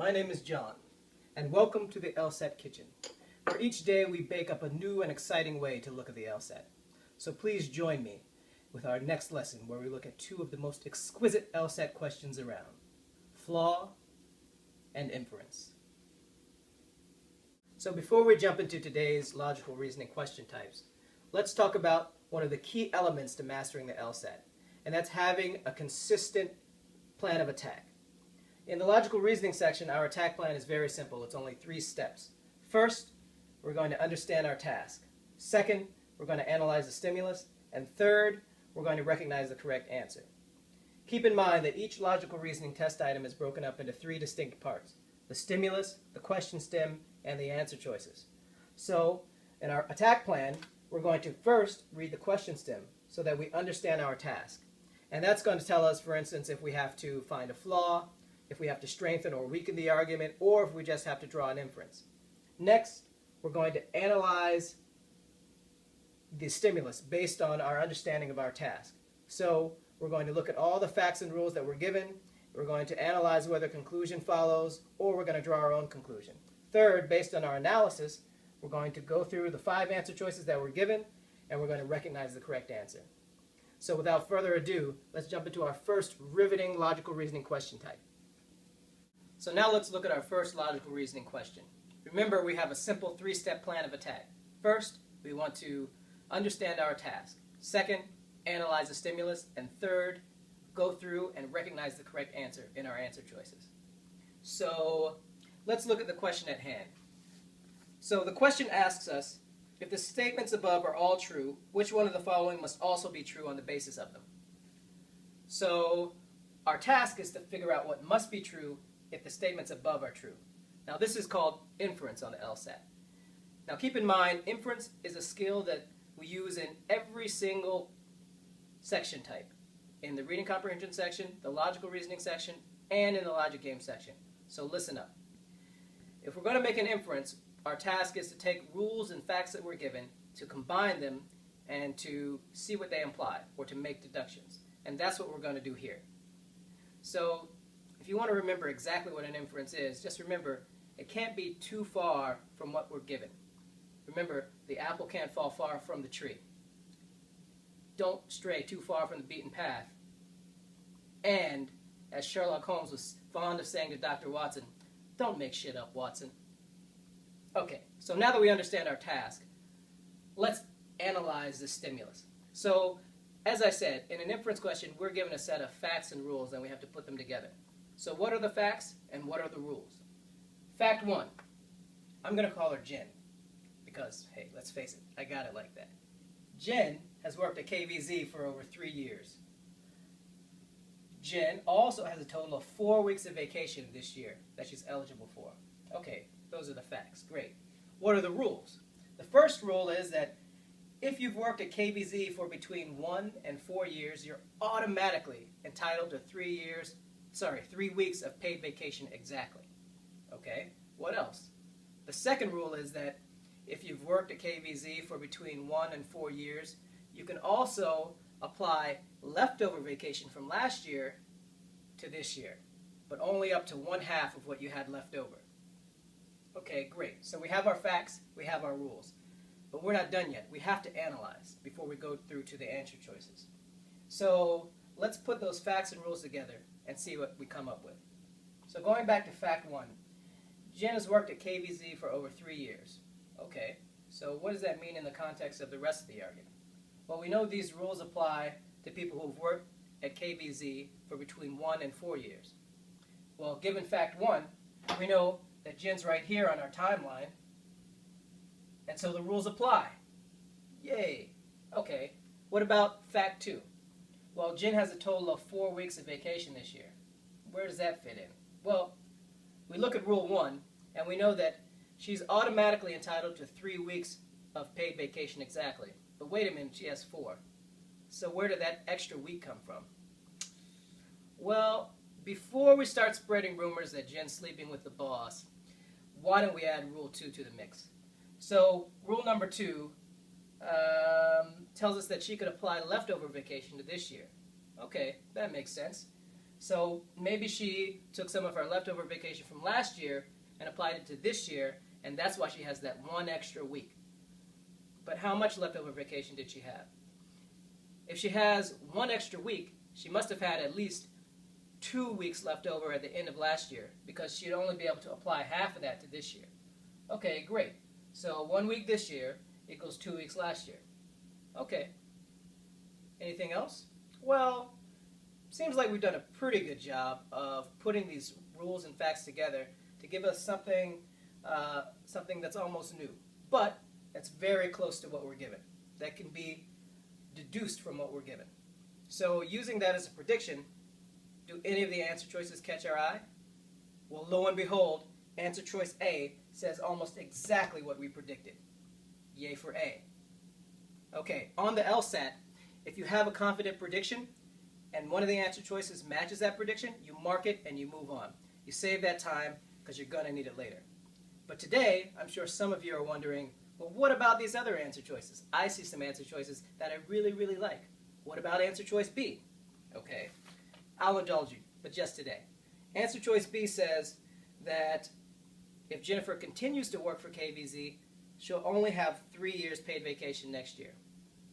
My name is John, and welcome to the LSAT Kitchen, where each day we bake up a new and exciting way to look at the LSAT. So please join me with our next lesson, where we look at two of the most exquisite LSAT questions around: flaw and inference. So before we jump into today's logical reasoning question types, let's talk about one of the key elements to mastering the LSAT, and that's having a consistent plan of attack. In the logical reasoning section, our attack plan is very simple. It's only 3 steps. First, we're going to understand our task. Second, we're going to analyze the stimulus. And third, we're going to recognize the correct answer. Keep in mind that each logical reasoning test item is broken up into 3 distinct parts: the stimulus, the question stem, and the answer choices. So, in our attack plan, we're going to first read the question stem so that we understand our task. And that's going to tell us, for instance, if we have to find a flaw, if we have to strengthen or weaken the argument, or if we just have to draw an inference. Next, we're going to analyze the stimulus based on our understanding of our task. So we're going to look at all the facts and rules that we're given. We're going to analyze whether conclusion follows, or we're going to draw our own conclusion. Third, based on our analysis, we're going to go through the 5 answer choices that were given, and we're going to recognize the correct answer. So without further ado, let's jump into our first riveting logical reasoning question type. So now let's look at our first logical reasoning question. Remember, we have a simple 3-step plan of attack. First, we want to understand our task. Second, analyze the stimulus. And third, go through and recognize the correct answer in our answer choices. So let's look at the question at hand. So the question asks us, if the statements above are all true, which one of the following must also be true on the basis of them? So our task is to figure out what must be true if the statements above are true. Now this is called inference on the LSAT. Now keep in mind, inference is a skill that we use in every single section type. In the reading comprehension section, the logical reasoning section, and in the logic game section. So listen up. If we're going to make an inference, our task is to take rules and facts that we're given, to combine them, and to see what they imply, or to make deductions. And that's what we're going to do here. So if you want to remember exactly what an inference is, just remember it can't be too far from what we're given. Remember, the apple can't fall far from the tree. Don't stray too far from the beaten path. And, as Sherlock Holmes was fond of saying to Dr. Watson, don't make shit up, Watson. Okay, so now that we understand our task, let's analyze the stimulus. So, as I said, in an inference question, we're given a set of facts and rules, and we have to put them together. So what are the facts and what are the rules? Fact 1. I'm going to call her Jen because, hey, let's face it, I got it like that. Jen has worked at KVZ for over 3 years. Jen also has a total of 4 weeks of vacation this year that she's eligible for. Okay, those are the facts. Great. What are the rules? The first rule is that if you've worked at KVZ for between 1 and 4 years, you're automatically entitled to 3 weeks of paid vacation exactly. Okay, what else? The second rule is that if you've worked at KVZ for between 1 and 4 years, you can also apply leftover vacation from last year to this year, but only up to 1/2 of what you had left over. Okay, great. So we have our facts, we have our rules. But we're not done yet. We have to analyze before we go through to the answer choices. So let's put those facts and rules together and see what we come up with. So going back to fact 1, Jen has worked at KVZ for over 3 years. Okay, so what does that mean in the context of the rest of the argument? Well, we know these rules apply to people who've worked at KVZ for between 1 and 4 years. Well, given fact 1, we know that Jen's right here on our timeline, and so the rules apply. Yay! Okay, what about fact 2? Well, Jen has a total of 4 weeks of vacation this year. Where does that fit in? Well, we look at rule 1, and we know that she's automatically entitled to 3 weeks of paid vacation exactly. But wait a minute, she has 4. So where did that extra week come from? Well, before we start spreading rumors that Jen's sleeping with the boss, why don't we add rule 2 to the mix? So rule number 2 tells us that she could apply leftover vacation to this year. Okay, that makes sense. So maybe she took some of her leftover vacation from last year and applied it to this year, and that's why she has that one extra week. But how much leftover vacation did she have? If she has one extra week, she must have had at least 2 weeks left over at the end of last year, because she'd only be able to apply half of that to this year. Okay, great. So 1 week this year equals 2 weeks last year. Okay. Anything else? Well, seems like we've done a pretty good job of putting these rules and facts together to give us something that's almost new, but that's very close to what we're given. That can be deduced from what we're given. So using that as a prediction, do any of the answer choices catch our eye? Well, lo and behold, answer choice A says almost exactly what we predicted. Yay for A. Okay, on the LSAT, if you have a confident prediction and one of the answer choices matches that prediction, you mark it and you move on. You save that time because you're going to need it later. But today, I'm sure some of you are wondering, well, what about these other answer choices? I see some answer choices that I really, really like. What about answer choice B? Okay, I'll indulge you, but just today. Answer choice B says that if Jennifer continues to work for KVZ, she'll only have 3 years paid vacation next year.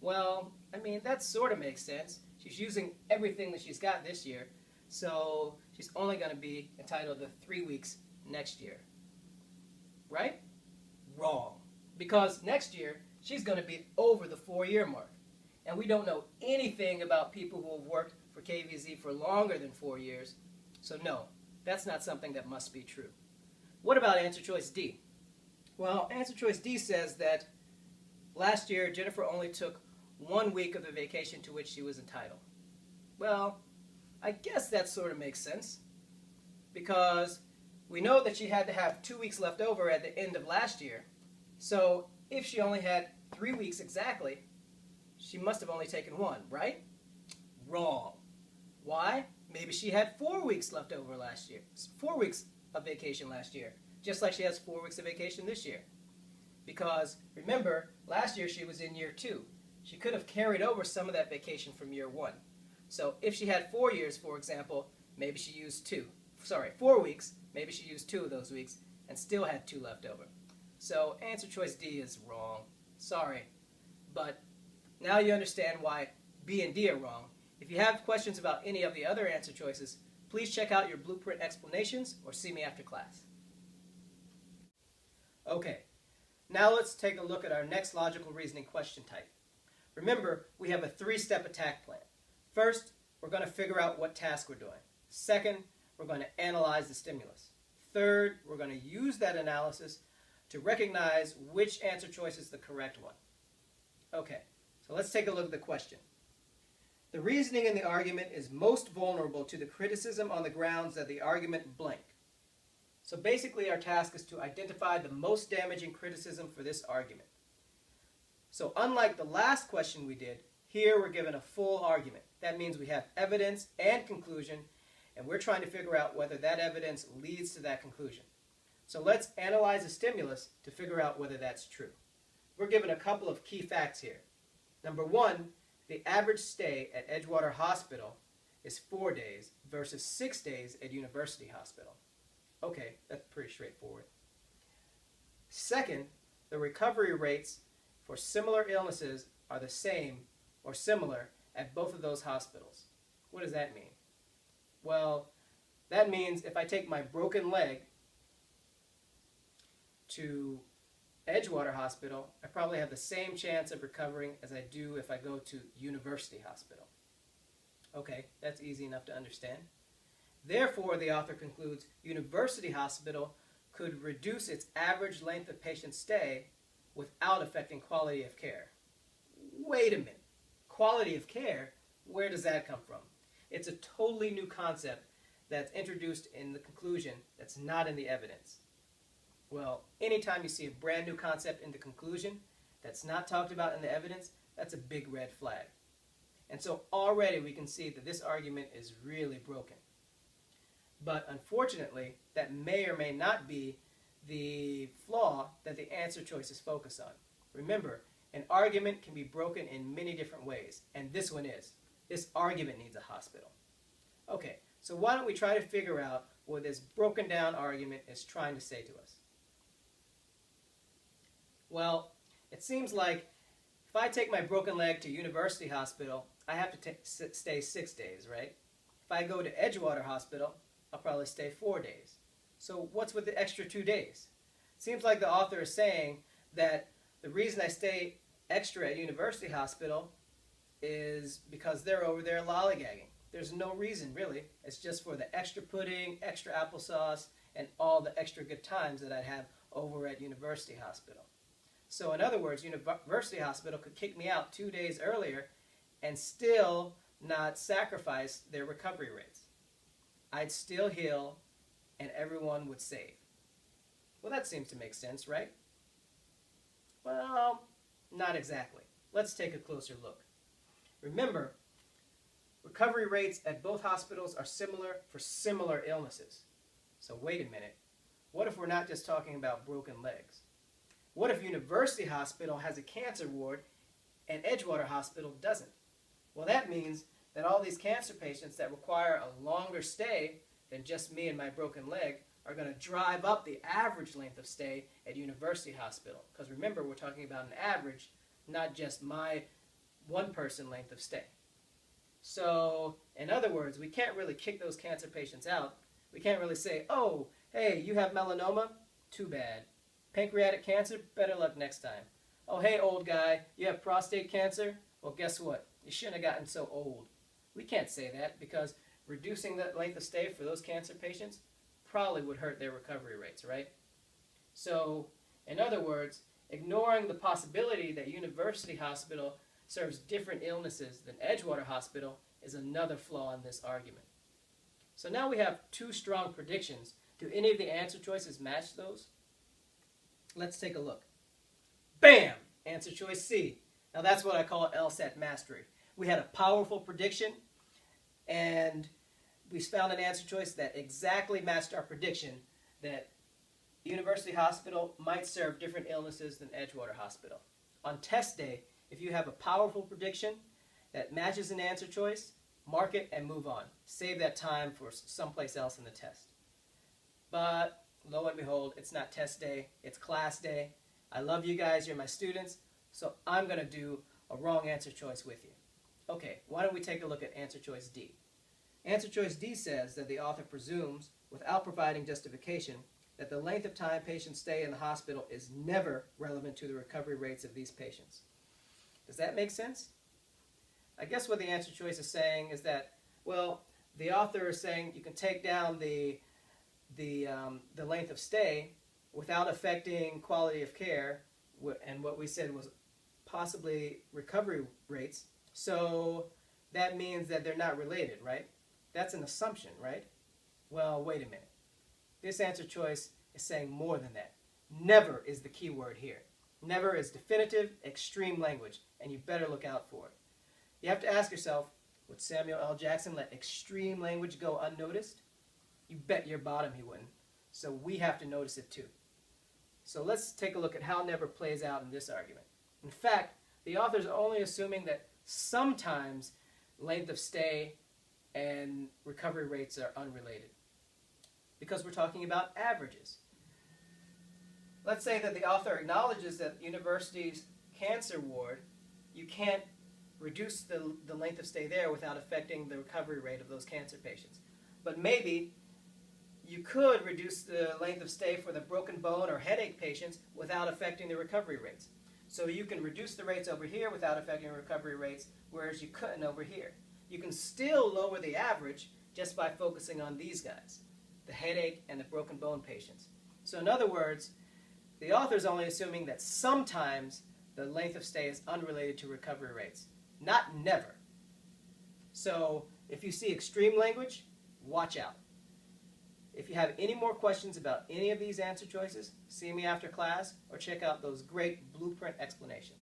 Well, I mean, that sort of makes sense. She's using everything that she's got this year, so she's only going to be entitled to 3 weeks next year. Right? Wrong. Because next year, she's going to be over the 4-year mark. And we don't know anything about people who have worked for KVZ for longer than 4 years. So no, that's not something that must be true. What about answer choice D? Well, answer choice D says that last year, Jennifer only took 1 week of the vacation to which she was entitled. Well, I guess that sort of makes sense, because we know that she had to have 2 weeks left over at the end of last year. So if she only had 3 weeks exactly, she must have only taken 1, right? Wrong. Why? Maybe she had 4 weeks left over last year. 4 weeks of vacation last year, just like she has 4 weeks of vacation this year. Because remember, last year she was in year 2. She could have carried over some of that vacation from year 1. So if she had 4 years, for example, maybe she used 4 weeks, maybe she used 2 of those weeks and still had 2 left over. So answer choice D is wrong. Sorry. But now you understand why B and D are wrong. If you have questions about any of the other answer choices, please check out your blueprint explanations or see me after class. Okay, now let's take a look at our next logical reasoning question type. Remember, we have a 3-step attack plan. First, we're going to figure out what task we're doing. Second, we're going to analyze the stimulus. Third, we're going to use that analysis to recognize which answer choice is the correct one. Okay, so let's take a look at the question. The reasoning in the argument is most vulnerable to the criticism on the grounds that the argument blank. So basically our task is to identify the most damaging criticism for this argument. So unlike the last question we did, here we're given a full argument. That means we have evidence and conclusion, and we're trying to figure out whether that evidence leads to that conclusion. So let's analyze the stimulus to figure out whether that's true. We're given a couple of key facts here. Number 1, the average stay at Edgewater Hospital is 4 days versus 6 days at University Hospital. Okay, that's pretty straightforward. Second, the recovery rates for similar illnesses are the same or similar at both of those hospitals. What does that mean? Well, that means if I take my broken leg to Edgewater Hospital, I probably have the same chance of recovering as I do if I go to University Hospital. Okay, that's easy enough to understand. Therefore, the author concludes, University Hospital could reduce its average length of patient stay without affecting quality of care. Wait a minute. Quality of care? Where does that come from? It's a totally new concept that's introduced in the conclusion that's not in the evidence. Well, anytime you see a brand new concept in the conclusion that's not talked about in the evidence, that's a big red flag. And so already we can see that this argument is really broken. But unfortunately, that may or may not be the flaw that the answer choices focus on. Remember, an argument can be broken in many different ways, and this one is. This argument needs a hospital. Okay, So why don't we try to figure out what this broken down argument is trying to say to us? Well, it seems like if I take my broken leg to University Hospital, I have to stay 6 days, right? If I go to Edgewater Hospital, I'll probably stay 4 days. So what's with the extra 2 days? It seems like the author is saying that the reason I stay extra at University Hospital is because they're over there lollygagging. There's no reason, really. It's just for the extra pudding, extra applesauce, and all the extra good times that I'd have over at University Hospital. So in other words, University Hospital could kick me out 2 days earlier and still not sacrifice their recovery rates. I'd still heal and everyone would save. Well, that seems to make sense, right? Well, not exactly. Let's take a closer look. Remember, recovery rates at both hospitals are similar for similar illnesses. So wait a minute. What if we're not just talking about broken legs? What if University Hospital has a cancer ward and Edgewater Hospital doesn't? Well, that means that all these cancer patients that require a longer stay than just me and my broken leg are going to drive up the average length of stay at University Hospital. Because remember, we're talking about an average, not just my one-person length of stay. So, in other words, we can't really kick those cancer patients out. We can't really say, oh, hey, you have melanoma? Too bad. Pancreatic cancer? Better luck next time. Oh, hey, old guy, you have prostate cancer? Well, guess what? You shouldn't have gotten so old. We can't say that because reducing the length of stay for those cancer patients probably would hurt their recovery rates, right? So, in other words, ignoring the possibility that University Hospital serves different illnesses than Edgewater Hospital is another flaw in this argument. So now we have two strong predictions. Do any of the answer choices match those? Let's take a look. Bam! Answer choice C. Now that's what I call LSAT mastery. We had a powerful prediction, and we found an answer choice that exactly matched our prediction that University Hospital might serve different illnesses than Edgewater Hospital. On test day, if you have a powerful prediction that matches an answer choice, mark it and move on. Save that time for someplace else in the test. But lo and behold, it's not test day, it's class day. I love you guys, you're my students, so I'm going to do a wrong answer choice with you. Okay, why don't we take a look at answer choice D? Answer choice D says that the author presumes, without providing justification, that the length of time patients stay in the hospital is never relevant to the recovery rates of these patients. Does that make sense? I guess what the answer choice is saying is that, well, the author is saying you can take down the length of stay without affecting quality of care, and what we said was possibly recovery rates. So that means that they're not related, right? That's an assumption, right? Well, wait a minute. This answer choice is saying more than that. Never is the key word here. Never is definitive, extreme language, and you better look out for it. You have to ask yourself, would Samuel L. Jackson let extreme language go unnoticed? You bet your bottom he wouldn't. So we have to notice it too. So let's take a look at how never plays out in this argument. In fact, the author is only assuming that sometimes length of stay and recovery rates are unrelated, because we're talking about averages. Let's say that the author acknowledges that university's cancer ward, you can't reduce the length of stay there without affecting the recovery rate of those cancer patients. But maybe you could reduce the length of stay for the broken bone or headache patients without affecting the recovery rates. So you can reduce the rates over here without affecting recovery rates, whereas you couldn't over here. You can still lower the average just by focusing on these guys, the headache and the broken bone patients. So in other words, the author is only assuming that sometimes the length of stay is unrelated to recovery rates, not never. So if you see extreme language, watch out. If you have any more questions about any of these answer choices, see me after class or check out those great blueprint explanations.